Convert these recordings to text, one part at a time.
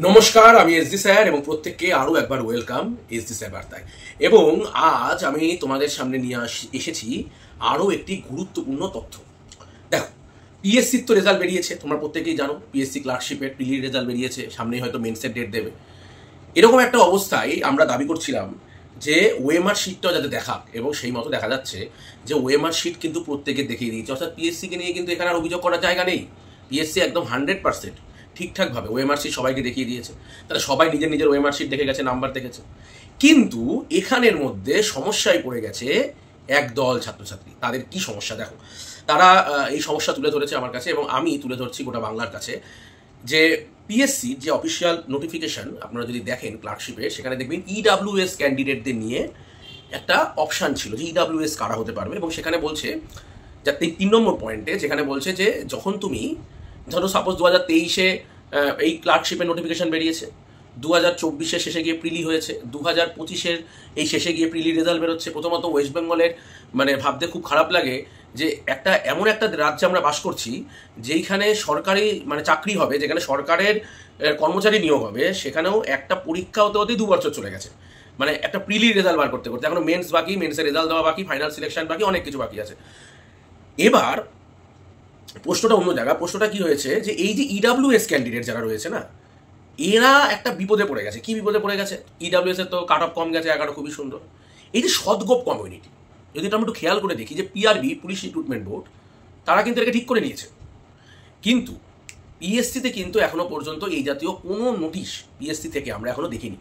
নমস্কার, আমি SD sir এবং প্রত্যেককে আরও একবার ওয়েলকাম এসডি স্যার বার্তায়। এবং আজ আমি তোমাদের সামনে নিয়ে এসেছি আরও একটি গুরুত্বপূর্ণ তথ্য। দেখো, পিএসসির তো রেজাল্ট বেরিয়েছে, তোমরা প্রত্যেকেই জানো। পিএসসি ক্লার্কশিপের প্রিলির রেজাল্ট বেরিয়েছে, সামনেই হয়তো মেন্সের ডেট দেবে। এরকম একটা অবস্থায় আমরা দাবি করছিলাম যে ওএমআর শিটটাও যাতে দেখাক, এবং সেই মতো দেখা যাচ্ছে যে ওএমআর শিট কিন্তু প্রত্যেকে দেখিয়ে দিয়েছে। অর্থাৎ পিএসসিকে নিয়ে কিন্তু এখানে আর অভিযোগ করার জায়গা নেই। পিএসসি একদম 100% ঠিকঠাকভাবে ওএমআর শিট সবাইকে দেখিয়ে দিয়েছে। তাহলে সবাই নিজের নিজের ওএমআর শিট দেখে গেছে, নাম্বার দেখেছে। কিন্তু এখানের মধ্যে সমস্যায় পড়ে গেছে একদল ছাত্রছাত্রী। তাদের কি সমস্যা দেখো, তারা এই সমস্যা তুলে ধরেছে আমার কাছে, এবং আমি তুলে ধরছি গোটা বাংলার কাছে। যে পিএসসি যে অফিসিয়াল নোটিফিকেশন আপনারা যদি দেখেন ক্লার্কশিপে, সেখানে দেখবেন ইডাব্লিউএস ক্যান্ডিডেটদের নিয়ে একটা অপশান ছিল যে ইডাব্লিউএস কারা হতে পারবে। এবং সেখানে বলছে যে 3 নম্বর পয়েন্টে, যেখানে বলছে যে যখন তুমি ধরো সাপোজ 2023-এ এই ক্লার্কশিপের নোটিফিকেশন বেরিয়েছে, 2024-এর শেষে গিয়ে প্রিলি হয়েছে, 2025-এর এই শেষে গিয়ে প্রিলি রেজাল্ট বেরোচ্ছে। প্রথমত ওয়েস্ট বেঙ্গলের মানে ভাবতে খুব খারাপ লাগে যে এমন একটা রাজ্যে আমরা বাস করছি যেইখানে সরকারি মানে চাকরি হবে, যেখানে সরকারের কর্মচারী নিয়োগ হবে, সেখানেও একটা পরীক্ষা হতে হতেই 2 বছর চলে গেছে। মানে একটা প্রিলি রেজাল্ট বার করতে করতে এখনো মেন্স বাকি, মেন্সের রেজাল্ট দেওয়া বাকি, ফাইনাল সিলেকশন বাকি, অনেক কিছু বাকি আছে। এবার প্রশ্নটা অন্য জায়গা। প্রশ্নটা কি হয়েছে যে এই যে ইডাব্লিউএস ক্যান্ডিডেট যারা রয়েছে না, এরা একটা বিপদে পড়ে গেছে। কি বিপদে পড়ে গেছে? ইডাব্লিউএস এর তো কাট অফ কম গেছে 11, খুবই সুন্দর। এই যে সদগোপ কমিউনিটি, যদি এটা আমরা একটু খেয়াল করে দেখি, যে পিআরবি পুলিশ রিক্রুটমেন্ট বোর্ড তারা কিন্তু এটাকে ঠিক করে নিয়েছে, কিন্তু পিএসসিতে কিন্তু এখনো পর্যন্ত এই জাতীয় কোনো নোটিশ পিএসসি থেকে আমরা এখনো দেখিনি।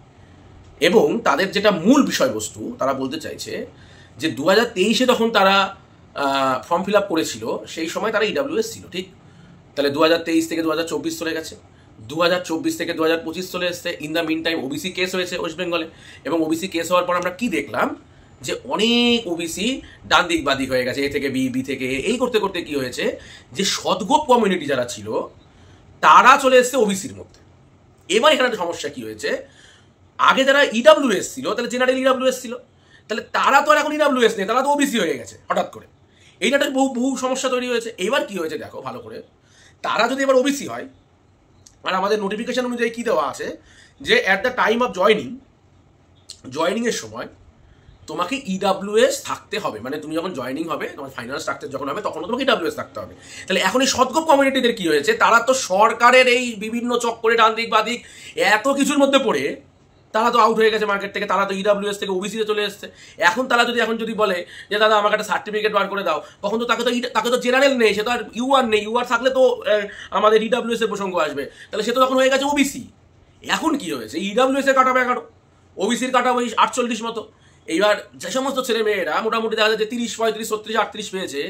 এবং তাদের যেটা মূল বিষয়বস্তু, তারা বলতে চাইছে যে 2023-এ যখন তারা ফর্ম ফিল আপ করেছিল, সেই সময় তারা ইডাব্লিউএস ছিল, ঠিক? তাহলে 2023 থেকে 2024 চলে গেছে, 2024 থেকে 2025 চলে এসছে। In the mean time OBC case হয়েছে ওয়েস্ট বেঙ্গলে, এবং ওবিসি কেস হওয়ার পর আমরা কি দেখলাম যে অনেক ওবিসি ডান দিক বাদিক হয়ে গেছে, এ থেকে বি, বি থেকে এ, এই করতে করতে কি হয়েছে যে সদগোপ কমিউনিটি যারা ছিল তারা চলে এসছে ওবিসির মধ্যে। এবার এখানে সমস্যা কি হয়েছে, আগে যারা ইডাব্লিউএস ছিল, তাহলে জেনারেল ইডাব্লিউএস ছিল, তাহলে তারা তো আর এখন ইডাব্লিউএস নেই, তারা তো ওবিসি হয়ে গেছে হঠাৎ করে। এইটা বহু সমস্যা তৈরি হয়েছে। এবার কি হয়েছে দেখো ভালো করে, তারা যদি এবার ওবিসি হয়, আর আমাদের নোটিফিকেশন অনুযায়ী কি দেওয়া আছে যে অ্যাট দ্য টাইম অফ জয়নিংয়ের সময় তোমাকে ইডাব্লিউএস থাকতে হবে। মানে তুমি যখন জয়নিং হবে, তোমার ফাইনাল স্ট্রাকচার যখন হবে, তখনও তোমাকে ইডাব্লিউএস থাকতে হবে। তাহলে এখন এই সদগোপ কমিউনিটিদের কি হয়েছে, তারা তো সরকারের এই বিভিন্ন চক্করে ডান দিক বাদিক এত কিছুর মধ্যে পড়ে তারা তো আউট হয়ে গেছে মার্কেট থেকে। তারা তো ইডাব্লিউএস থেকে ওবিসিতে চলে এসছে। এখন তারা যদি বলে যে দাদা আমাকে একটা সার্টিফিকেট বার করে দাও, তখন তো তাকে তো জেনারেল নেই, সে তো আর ইউআর নেই। ইউআর থাকলে তো আমাদের ইডাব্লিউএস এর প্রসঙ্গ আসবে, তাহলে সে তো তখন হয়ে গেছে ওবিসি। এখন কি হয়েছে, ইডাব্লিউএস এর কাটা 11, ওবিসির কাটা 48 মতো। এইবার যে সমস্ত ছেলে মেয়েরা মোটামুটি দেখা যাচ্ছে 30, 35, 36, 38 পেয়েছে,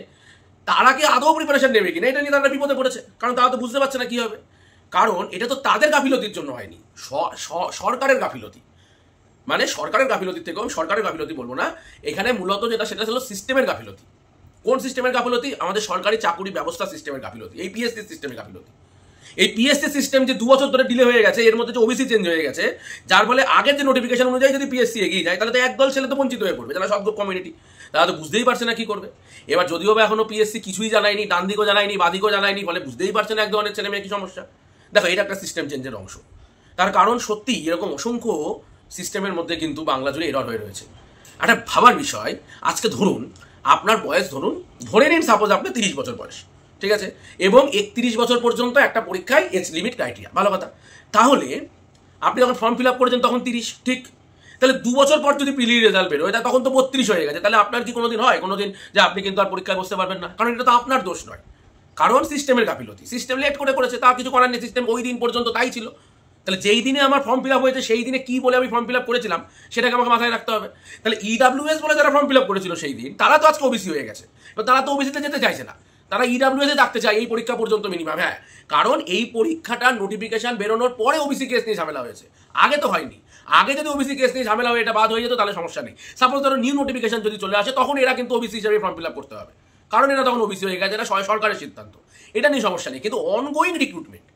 তারা কি আদৌ প্রিপারেশন নেবে কিনা এটা নিয়ে তারা বিপদে পড়েছে। কারণ তারা তো বুঝতে পারছে না কি হবে। কারণ এটা তো তাদের গাফিলতির জন্য হয়নি, সরকারের গাফিলতি। মানে সরকারের গাফিলতির থেকেও আমি সরকারের গাফিলতি বলবো না, এখানে মূলত সেটা হলো সিস্টেমের গাফিলতি। কোন সিস্টেমের গাফিলতি? আমাদের সরকারি চাকুরি ব্যবস্থা সিস্টেমের গাফিলতি, এই পিএসসি সিস্টেমের গাফিলতি। এই পিএসসি সিস্টেম যে 2 বছর ধরে ডিলে হয়ে গেছে, এর মধ্যে যে ওবিসি চেঞ্জ হয়ে গেছে, যার ফলে আগের যে নোটিফিকেশন অনুযায়ী যদি পিএসসি এগিয়ে যায়, তাহলে তো একদল ছেলে তো বঞ্চিত হয়ে পড়বে, যারা সদগোপ কমিউনিটি। তারা তো বুঝতেই পারছে না কি করবে। এবার যদিও বা এখনো পিএসসি কিছুই জানায়নি, ডান দিকও জানায়নি, বাদিকও জানায়নি, ফলে বুঝতেই পারছে না এক ধরনের ছেলে মেয়ে কি সমস্যা। দেখো, এটা একটা সিস্টেম চেঞ্জের অংশ। তার কারণ সত্যি এরকম অসংখ্য সিস্টেমের মধ্যে কিন্তু বাংলা জুড়ে এরর হয়ে রয়েছে। একটা ভাবার বিষয়, আজকে ধরুন আপনার বয়স, ধরে নিন সাপোজ আপনার 30 বছর বয়স, ঠিক আছে, এবং 31 বছর পর্যন্ত একটা পরীক্ষায় এজ লিমিট ক্রাইটেরিয়া, ভালো কথা। তাহলে আপনি যখন ফর্ম ফিল আপ করেছেন তখন 30, ঠিক? তাহলে 2 বছর পর যদি প্রিলি রেজাল্ট বেরোয়, তখন তো 32 হয়ে গেছে। তাহলে আপনার কি কোনোদিন যে আপনি কিন্তু আর পরীক্ষায় বসতে পারবেন না? কারণ এটা তো আপনার দোষ নয়, কারণ সিস্টেমের গাফিলতি। সিস্টেম লেট করেছে, তা কিছু করার নেই, সিস্টেম ওই দিন পর্যন্ত তাই ছিল। তাহলে যেই দিনে আমার ফর্ম ফিল আপ হয়েছে, সেই দিনে কি বলে আমি ফর্ম ফিল আপ করেছিলাম সেটাকে আমাকে মাথায় রাখতে হবে। তাহলে ইডাব্লিউএস বলে যারা ফর্ম ফিল আপ করেছিল সেই দিন, তারা তো আজকে ওবিসি হয়ে গেছে। তো তারা তো ওবিসিতে যেতে চাইছে না, তারা ইডাব্লিউএস এ থাকতে চায় এই পরীক্ষা পর্যন্ত মিনিমাম। হ্যাঁ, কারণ এই পরীক্ষাটার নোটিফিকেশন বেরোনোর পরে ওবিসি কেস নিয়ে ঝামেলা হয়েছে, আগে তো হয়নি। আগে যদি ওবিসি কেস নিয়ে ঝামেলা হয়ে এটা বাদ হয়ে যেত, তাহলে সমস্যা নেই। সাপোজ ধরো নিউ নোটিফিকেশন যদি চলে আসে, তখন এরা কিন্তু ওবিসি হিসেবে ফর্ম ফিল আপ করতে হবে, কারণ এরা তখন ওবিসি হয়ে গেছে, এটা সরকারের সিদ্ধান্ত, এটা নিয়ে সমস্যা নেই। কিন্তু অনগোয়িং রিক্রুটমেন্ট,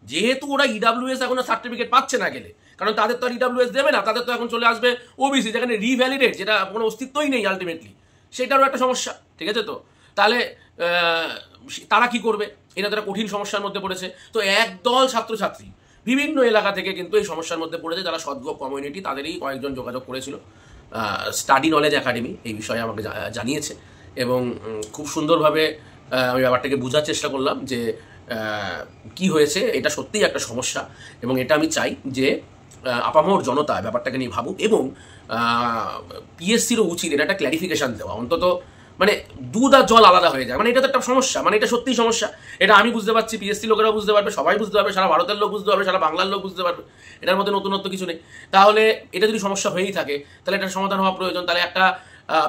যেহেতু ওরা ইডাব্লিউএস এখনো সার্টিফিকেট পাচ্ছে না গেলে, কারণ তাদের তো আর ইডাব্লিউএস দেবে না, তাদের তো এখন চলে আসবে ওবিসি, যেখানে রিভ্যালিডেট, যেটা কোনো অস্তিত্বই নেই আলটিমেটলি, সেটারও একটা সমস্যা, ঠিক আছে? তো তাহলে তারা কি করবে? এটা তারা কঠিন সমস্যার মধ্যে পড়েছে। তো একদল ছাত্রছাত্রী বিভিন্ন এলাকা থেকে কিন্তু এই সমস্যার মধ্যে পড়েছে। যারা সদ্গোপ কমিউনিটি তাদেরই কয়েকজন যোগাযোগ করেছিল, স্টাডি নলেজ একাডেমি এই বিষয়ে আমাকে জানিয়েছে, এবং খুব সুন্দরভাবে আমি ব্যাপারটাকে বোঝার চেষ্টা করলাম যে কি হয়েছে। এটা সত্যিই একটা সমস্যা, এবং এটা আমি চাই যে আপামর জনতা ব্যাপারটাকে নিয়ে ভাবুক, এবং পিএসসিরও উচিত এটা একটা ক্ল্যারিফিকেশান দেওয়া। অন্তত মানে দুধ আর জল আলাদা হয়ে যায়, মানে এটা তো একটা সমস্যা, মানে এটা সত্যিই সমস্যা। এটা আমি বুঝতে পারছি, পিএসসি লোকেরা বুঝতে পারবে, সবাই বুঝতে পারবে, সারা ভারতের লোক বুঝতে পারবে, সারা বাংলার লোক বুঝতে পারবে। এটার মধ্যে নতুনত্ব কিছু নেই। তাহলে এটা যদি সমস্যা হয়েই থাকে তাহলে এটার সমাধান হওয়া প্রয়োজন। তাহলে একটা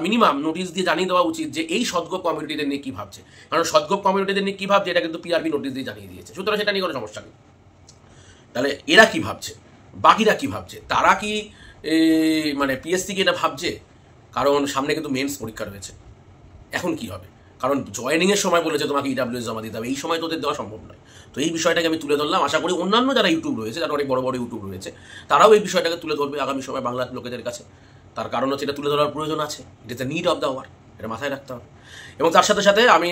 মিনিমাম নোটিশ দিয়ে জানিয়ে দেওয়া উচিত যে এই সদ্গোপ কমিউনিটিদের নিয়ে কী ভাবছে, কারণ সদ্গোপ কমিউনিটিদের নিয়ে কী ভাবছে এটা কিন্তু পিআরবি নোটিশ দিয়ে জানিয়ে দিয়েছে, সুতরাং সেটা নিয়ে কোনো সমস্যা নেই। তাহলে এরা কি ভাবছে, বাকিরা কি ভাবছে, তারা কি মানে পিএসসিকে এটা ভাবছে? কারণ সামনে কিন্তু মেন্স পরীক্ষা রয়েছে, এখন কি হবে? কারণ জয়েনিংয়ের সময় বলেছে তোমাকে ইডাব্লিউএস জমা দিতে হবে, এই সময় তোদের দেওয়া সম্ভব নয়। তো এই বিষয়টাকে আমি তুলে ধরলাম, আশা করি অন্যান্য যারা ইউটিউব রয়েছে, যারা অনেক বড় বড় ইউটিউব রয়েছে, তারাও এই বিষয়টাকে তুলে ধরবে আগামী সময় বাংলার লোকেদের কাছে। তার কারণ হচ্ছে এটা তুলে ধরার প্রয়োজন আছে, it is the need of the hour, এটা মাথায় রাখতে হবে। এবং তার সাথে সাথে আমি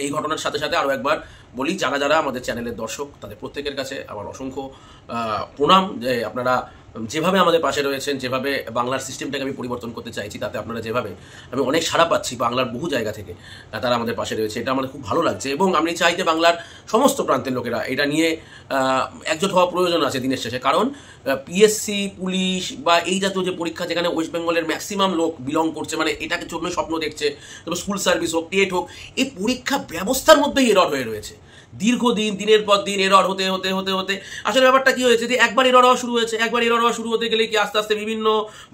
এই ঘটনার সাথে সাথে আরও একবার বলি, যারা যারা আমাদের চ্যানেলের দর্শক তাদের প্রত্যেকের কাছে আমার অসংখ্য প্রণাম, যে আপনারা যেভাবে আমাদের পাশে রয়েছেন, যেভাবে বাংলার সিস্টেমটাকে আমি পরিবর্তন করতে চাইছি, তাতে আপনারা যেভাবে, আমি অনেক সাড়া পাচ্ছি বাংলার বহু জায়গা থেকে, তারা আমাদের পাশে রয়েছে, এটা আমাদের খুব ভালো লাগছে। এবং আমি চাই যে বাংলার সমস্ত প্রান্তের লোকেরা এটা নিয়ে একজোট হওয়া প্রয়োজন আছে দিনের শেষে। কারণ পিএসসি, পুলিশ বা এই জাতীয় যে পরীক্ষা, যেখানে ওয়েস্ট বেঙ্গলের ম্যাক্সিমাম লোক বিলং করছে, মানে এটাকে জন্য স্বপ্ন দেখছে, তবে স্কুল সার্ভিস হোক, টেট হোক, এই পরীক্ষা ব্যবস্থার মধ্যেই এরর হয়ে রয়েছে। দীর্ঘদিন, দিনের পর দিন এরর হতে হতে হতে হতে আসলে ব্যাপারটা কি হয়েছে যে একবার এরর হওয়া শুরু হয়েছে, একবার এরর হওয়া শুরু হতে গেলে কি আস্তে আস্তে বিভিন্ন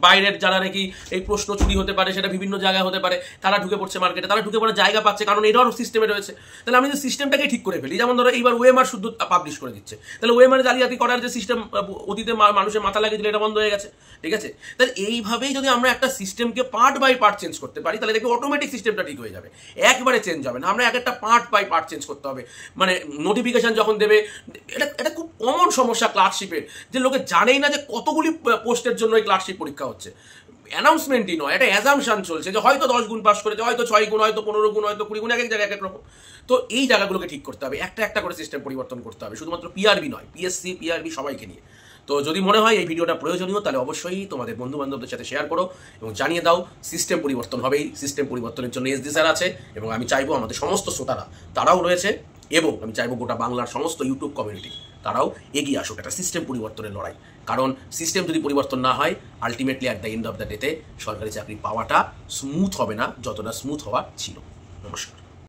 বাইরের যারা নাকি এই প্রশ্ন চুরি হতে পারে, সেটা বিভিন্ন জায়গায় হতে পারে, তারা ঢুকে পড়ছে মার্কেটে, তারা ঢুকে পড়ার জায়গা পাচ্ছে, কারণ এরর সিস্টেমে রয়েছে। তাহলে আমি যদি সিস্টেমটাকে ঠিক করে ফেলি, যেমন ধরো এইবার ওএমআর শুদ্ধ পাবলিশ করে দিচ্ছে, তাহলে ওএমআর জালিয়াতি করার যে সিস্টেম অতীতে মানুষের মাথা লাগিয়ে দিলে এটা বন্ধ হয়ে গেছে, ঠিক আছে? তাহলে এইভাবেই যদি আমরা একটা সিস্টেমকে পার্ট বাই পার্ট চেঞ্জ করতে পারি, তাহলে দেখবে অটোমেটিক সিস্টেমটা ঠিক হয়ে যাবে, একবারে চেঞ্জ হবে না। আমরা এক একটা পার্ট বাই পার্ট চেঞ্জ করতে হবে। মানে নোটিফিকেশন যখন দেবে, এটা খুব কমন সমস্যা ক্লার্কশিপের, যে লোকে জানেই না যে কতগুলি পোস্টের জন্য এই ক্লার্কশিপ পরীক্ষা হচ্ছে। অ্যানাউন্সমেন্টই নয়, এটা অ্যাজামশন চলছে যে হয়তো 10 গুণ পাস করেছে, হয়তো 6 গুণ, হয়তো 15 গুণ, হয়তো 20 গুণ, এক এক জায়গায় এক এক রকম। তো এই জায়গাগুলোকে ঠিক করতে হবে, একটা একটা করে সিস্টেম পরিবর্তন করতে হবে, শুধুমাত্র পিআরবি নয়, পিএসসি, পিআরবি সবাইকে নিয়ে। তো যদি মনে হয় এই ভিডিওটা প্রয়োজনীয়, তাহলে অবশ্যই তোমাদের বন্ধু বান্ধবদের সাথে শেয়ার করো এবং জানিয়ে দাও সিস্টেম পরিবর্তন হবেই। সিস্টেম পরিবর্তনের জন্য এসডি স্যার আছে, এবং আমি চাইবো আমাদের সমস্ত শ্রোতারা তারাও রয়েছে, এবং আমি চাইবো গোটা বাংলার সমস্ত ইউটিউব কমিউনিটি তারাও এগিয়ে আসুক একটা সিস্টেম পরিবর্তনের লড়াই। কারণ সিস্টেম যদি পরিবর্তন না হয়, ultimately at the end of the ডেতে সরকারি চাকরি পাওয়াটা স্মুথ হবে না, যতটা স্মুথ হওয়া ছিল। নমস্কার।